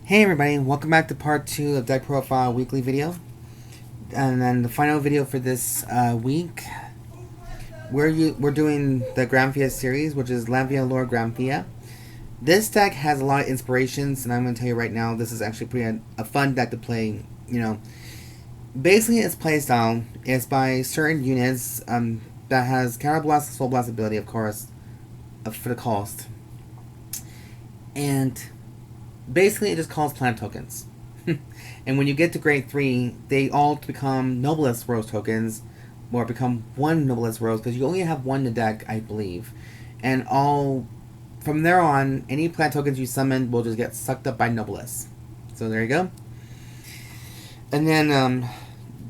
Hey everybody, welcome back to part 2 of Deck Profile Weekly video. And then the final video for this week, we're doing the Granfia series, which is Lavien Lord Granfia. This deck has a lot of inspirations, and I'm going to tell you right now, this is actually pretty a fun deck to play, you know. Basically, its playstyle is by certain units that has Counter Blast and Soul Blast ability, of course, for the cost. And basically, it just calls plant tokens. And when you get to grade 3, they all become Noblest Rose tokens, or become one Noblest Rose, because you only have one in the deck, I believe. And from there on, any plant tokens you summon will just get sucked up by Noblest. So there you go. And then,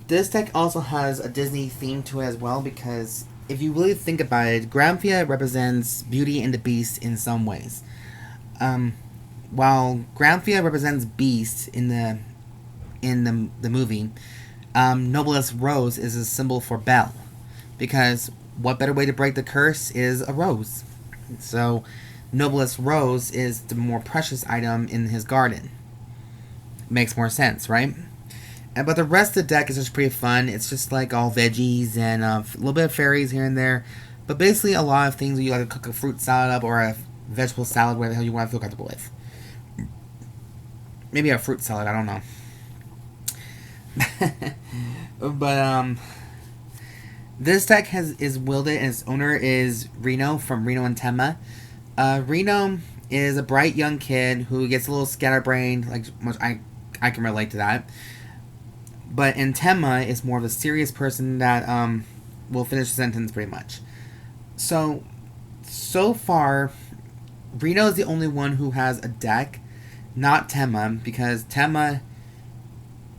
this deck also has a Disney theme to it as well, because if you really think about it, Granfia represents Beauty and the Beast in some ways. While Granfia represents Beast in the movie, Noblest Rose is a symbol for Belle, because what better way to break the curse is a rose. So Noblest Rose is the more precious item in his garden. Makes more sense, right? But the rest of the deck is just pretty fun. It's just like all veggies and a little bit of fairies here and there, but basically a lot of things that you like to cook a fruit salad up or a vegetable salad, whatever the hell you want to feel comfortable with. Maybe a fruit salad, I don't know. But this deck is wielded and its owner is Reno from Reno and Tenma. Reno is a bright young kid who gets a little scatterbrained, like much I can relate to that. But in Tenma is more of a serious person that will finish the sentence pretty much. So far, Reno is the only one who has a deck, not Tenma, because Tenma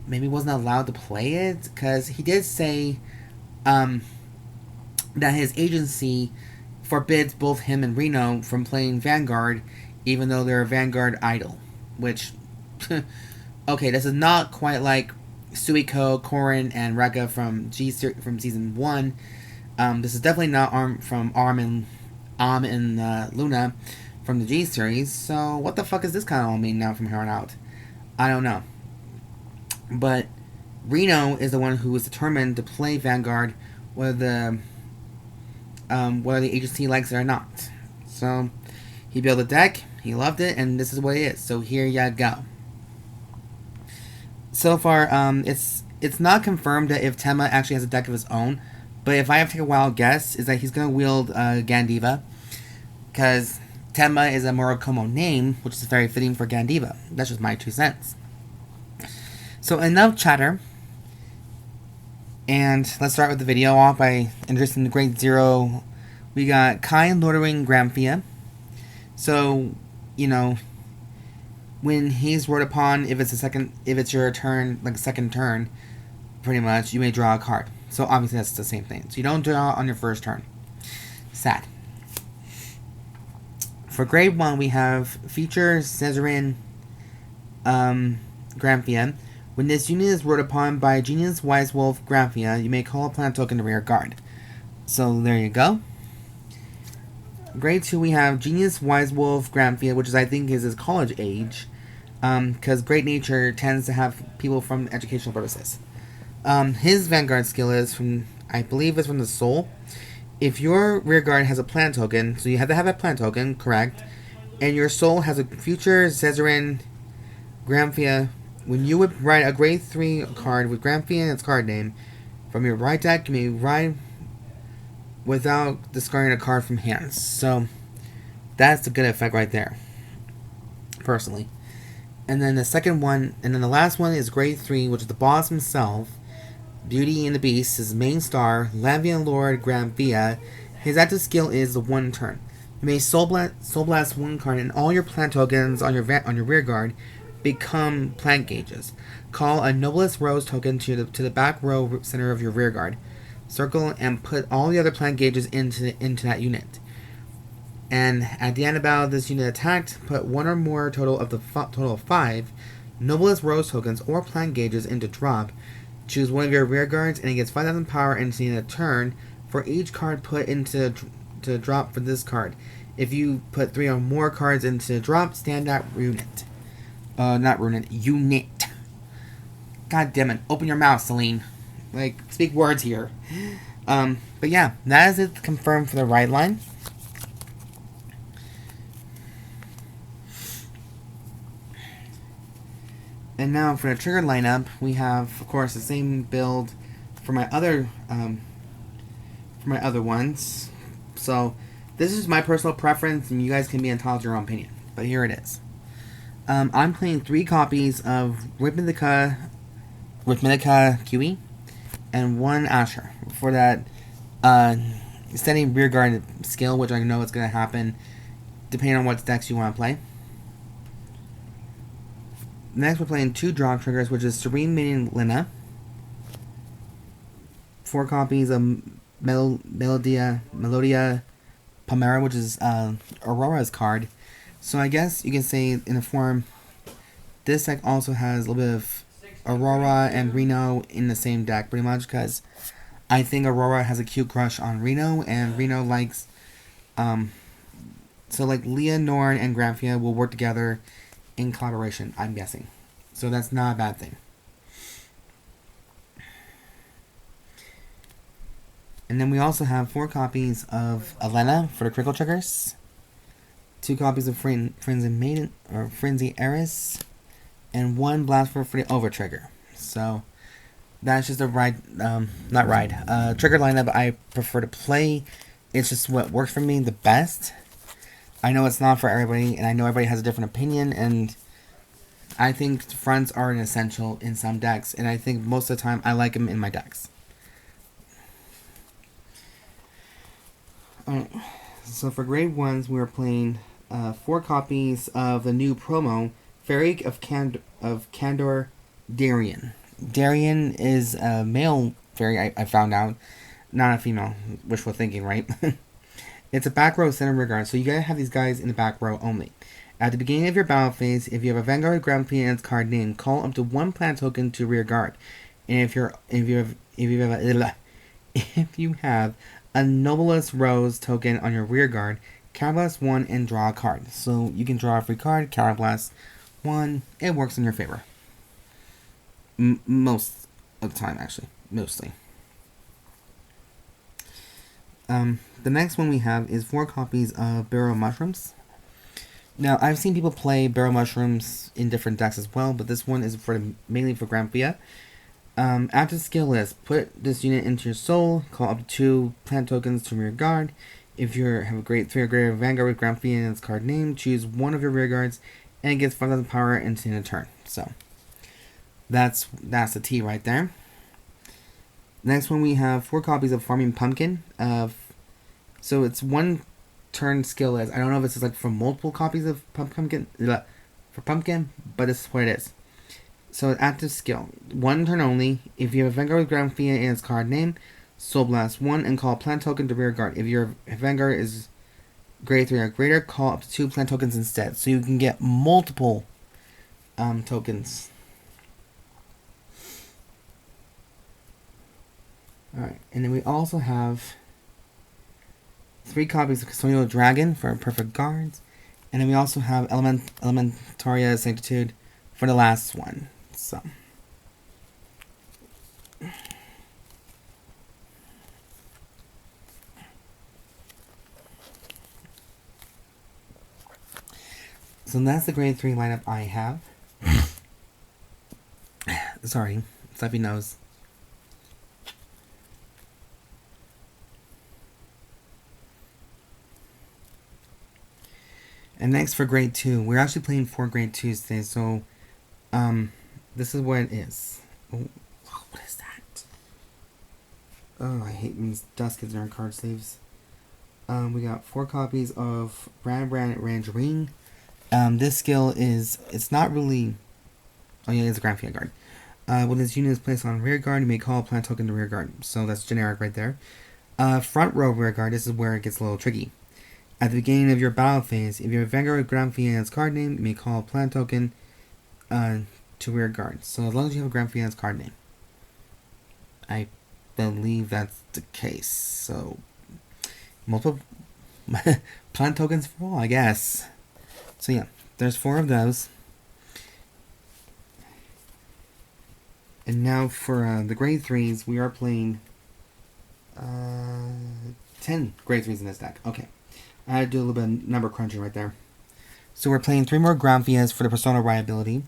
maybe wasn't allowed to play it, because he did say that his agency forbids both him and Reno from playing Vanguard, even though they're a Vanguard idol. Which, okay, this is not quite like Suiko, Korin, and Rekka from Season 1. This is definitely not Arm and Luna from the G series, so what the fuck is this kind of all mean now from here on out? I don't know. But Reno is the one who is determined to play Vanguard, whether the agency likes it or not. So he built a deck, he loved it, and this is what it is. So here ya go. So far, it's not confirmed that if Tenma actually has a deck of his own, but if I have to take a wild guess, is that he's going to wield Gandiva, because Tenma is a Murakumo name, which is very fitting for Gandiva. That's just my 2 cents. So enough chatter, and let's start with the video off by introducing the grade 0. We got Kai and Lordling Granfia. So, you know, when he's ruled upon, if it's your turn, like second turn, pretty much, you may draw a card. So obviously that's the same thing. So you don't draw on your first turn. Sad. For grade 1, we have feature Suzerain Granfia. When this unit is ruled upon by Genius Wise Wolf Granfia, you may call a plant token to rear guard. So there you go. Grade 2, we have Genius Wise Wolf Granfia, which is, I think, is his college age, because Great Nature tends to have people from educational purposes. His Vanguard skill is from, I believe it's from the Soul. If your rear guard has a plant token, so you have to have a plant token, correct, and your Soul has a future Suzerain Granfia, when you would write a grade 3 card with Granfia and its card name from your right deck, you may write without discarding a card from hands. So that's a good effect right there, personally. And then the second one, and then the last one is grade 3, which is the boss himself, Beauty and the Beast, his main star, Lavien Lord Granfia. His active skill is the 1 turn. You may Soul Blast 1 card, and all your plant tokens on your rear guard become plant gauges. Call a Noblest Rose token to the back row center of your rear guard. Circle and put all the other plant gauges into that unit. And at the end of battle, this unit attacked, put 1 or more total of 5 Noblest Rose tokens or plant gauges into drop. Choose one of your rear guards, and it gets 5,000 power into a turn for each card put into drop for this card. If you put 3 or more cards into drop, stand that unit. Not ruin it. Unit. God damn it. Open your mouth, Celine. Like, speak words here. But yeah, that is it confirmed for the ride line. And now for the trigger lineup, we have, of course, the same build for my other ones. So this is my personal preference, and you guys can be entitled to your own opinion. But here it is. I'm playing 3 copies of Rythimica Kiwi, and 1 Asher for that standing rear guard skill, which I know is going to happen depending on what decks you want to play. Next, we're playing 2 draw triggers, which is Serene, Maiden, Lena. 4 copies of Melodia, Pomera, which is Aurora's card. So I guess you can say in the form, this deck also has a little bit of Aurora and Reno in the same deck, pretty much, because I think Aurora has a cute crush on Reno, and Reno likes, so like Leah, Norn, and Granfia will work together in collaboration, I'm guessing. So that's not a bad thing. And then we also have 4 copies of Alana for the critical triggers, 2 copies of Frenzied Maiden or Frenzied Heiress, and 1 Blastfavor for the over trigger. So that's just a trigger lineup I prefer to play. It's just what works for me the best. I know it's not for everybody, and I know everybody has a different opinion, and I think fronts are an essential in some decks, and I think most of the time I like them in my decks. Alright, so for grade 1s, we're playing 4 copies of the new promo, Fairy of Candor, Darian. Darian is a male fairy, I found out, not a female. Wishful thinking, right? It's a back row center regard, so you gotta have these guys in the back row only. At the beginning of your battle phase, if you have a Vanguard Granfia and its card name, call up to 1 planet token to rear guard. And if you have a Noblest Rose token on your rear guard, Counterblast 1 and draw a card. So you can draw a free card, Counterblast 1. It works in your favor. Most of the time, actually. Mostly. The next one we have is 4 copies of Burrow Mushrooms. Now, I've seen people play Burrow Mushrooms in different decks as well, but this one is mainly for Granfia. Active skill list. Put this unit into your soul. Call up to 2 plant tokens to rear guard. If you have a grade 3 or greater Vanguard with Granfia and its card name, choose one of your rear guards, and it gets 5,000 power into a turn. So, that's the T right there. Next one we have 4 copies of Farmin Pumpkin. So it's 1 turn skill list. I don't know if it's like for multiple copies of Pumpkin, but this is what it is. So active skill, 1 turn only. If you have a Vanguard with Granfia and its card name, Soul Blast 1 and call a plant token to rear guard. If your Vanguard is grade 3 or greater, call up to 2 plant tokens instead. So you can get multiple tokens. Alright, and then we also have 3 copies of Custodial Dragon for perfect guards. And then we also have Elementaria Sanctitude for the last one. So that's the grade 3 lineup I have. Sorry, stuffy nose. And next for grade 2, we're actually playing 4 grade 2s today, so this is what it is. Oh, what is that? Oh, I hate when dust gets in our card sleeves. We got 4 copies of Ranran Orangerine. This skill is, it's not really, oh yeah, it's a Granfia guard. When this unit is placed on rear guard, you may call a plant token to rear guard. So that's generic right there. Front row rear guard, this is where it gets a little tricky. At the beginning of your battle phase, if you have Vanguard Granfia and its card name, you may call a plant token to rear guard. So as long as you have a Granfia and its card name. I believe that's the case. So multiple plant tokens for all, I guess. So yeah, there's 4 of those. And now for the grade 3s, we are playing 10 grade 3s in this deck. Okay. I had to do a little bit of number crunching right there. So we're playing 3 more Granfias for the Persona Riot ability,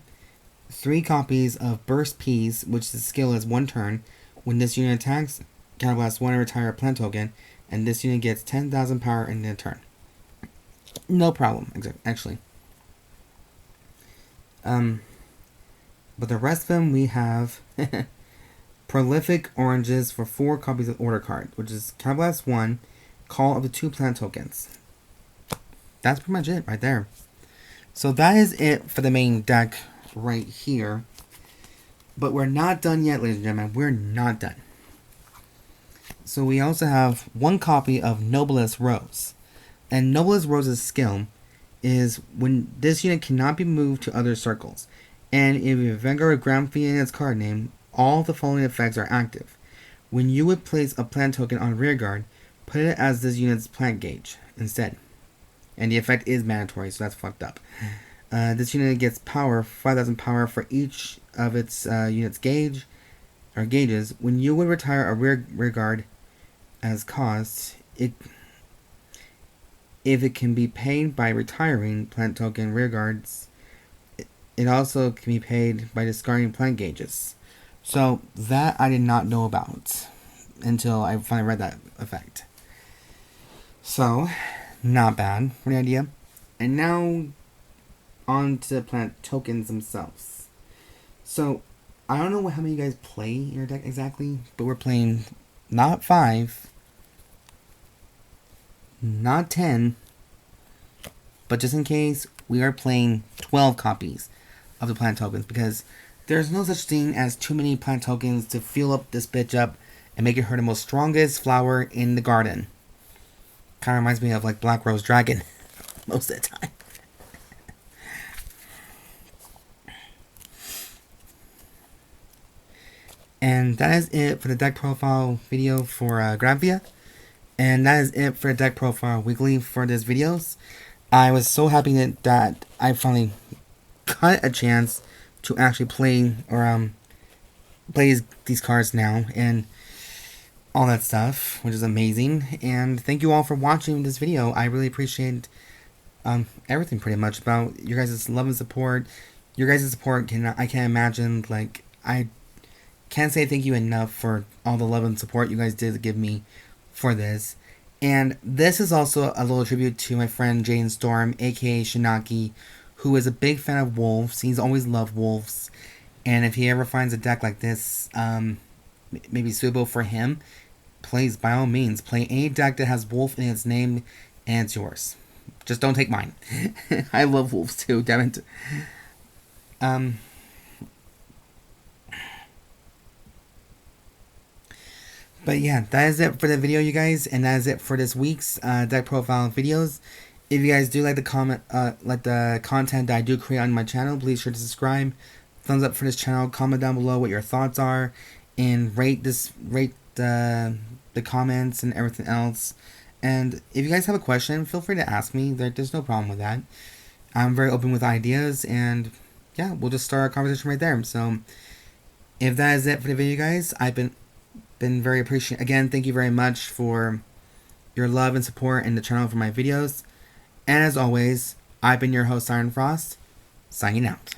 3 copies of Burst Peas, which the skill is 1 turn. When this unit attacks, counterblast 1 and retire a plant token, and this unit gets 10,000 power in a turn. No problem, actually. But the rest of them we have Prolific Oranges for 4 copies of Order card, which is counterblast 1, call up to 2 plant tokens. That's pretty much it right there. So that is it for the main deck right here. But we're not done yet, ladies and gentlemen. We're not done. So we also have 1 copy of Noblest Rose. And Noblest Rose's skill is when this unit cannot be moved to other circles. And if you have Vanguard Granfia in its card name, all the following effects are active. When you would place a plant token on rearguard, put it as this unit's plant gauge instead. And the effect is mandatory, so that's fucked up. This unit gets power, 5,000 power for each of its unit's gauges. When you would retire a rearguard as cost, if it can be paid by retiring plant token rearguards, it also can be paid by discarding plant gauges. So that I did not know about until I finally read that effect. So, not bad for the idea. And now, on to the plant tokens themselves. So, I don't know how many of you guys play in your deck exactly, but we're playing not 5, not 10, but just in case, we are playing 12 copies of the plant tokens, because there's no such thing as too many plant tokens to fill up this bitch up and make it her the most strongest flower in the garden. Kind of reminds me of like Black Rose Dragon most of the time. And that is it for the deck profile video for Granfia. And that is it for the deck profile weekly for this videos. I was so happy that I finally got a chance to actually play or play these cards now and all that stuff, which is amazing. And thank you all for watching this video. I really appreciate everything pretty much about your guys' love and support. Your guys' support I can't imagine, like, I can't say thank you enough for all the love and support you guys did give me for this. And this is also a little tribute to my friend Jane Storm, aka Shinaki, who is a big fan of wolves. He's always loved wolves. And if he ever finds a deck like this, maybe suitable for him, please, by all means, play any deck that has wolf in its name, and it's yours. Just don't take mine. I love wolves too, damn it. But yeah, that is it for the video, you guys, and that is it for this week's deck profile videos. If you guys do like the content that I do create on my channel, please sure to subscribe, thumbs up for this channel, comment down below what your thoughts are, and rate the comments and everything else. And if you guys have a question, feel free to ask me. There's no problem with that. I'm very open with ideas, and yeah, we'll just start our conversation right there. So if that is it for the video, guys, I've been very appreciative. Again, thank you very much for your love and support in the channel for my videos. And as always, I've been your host, Siren Frost, signing out.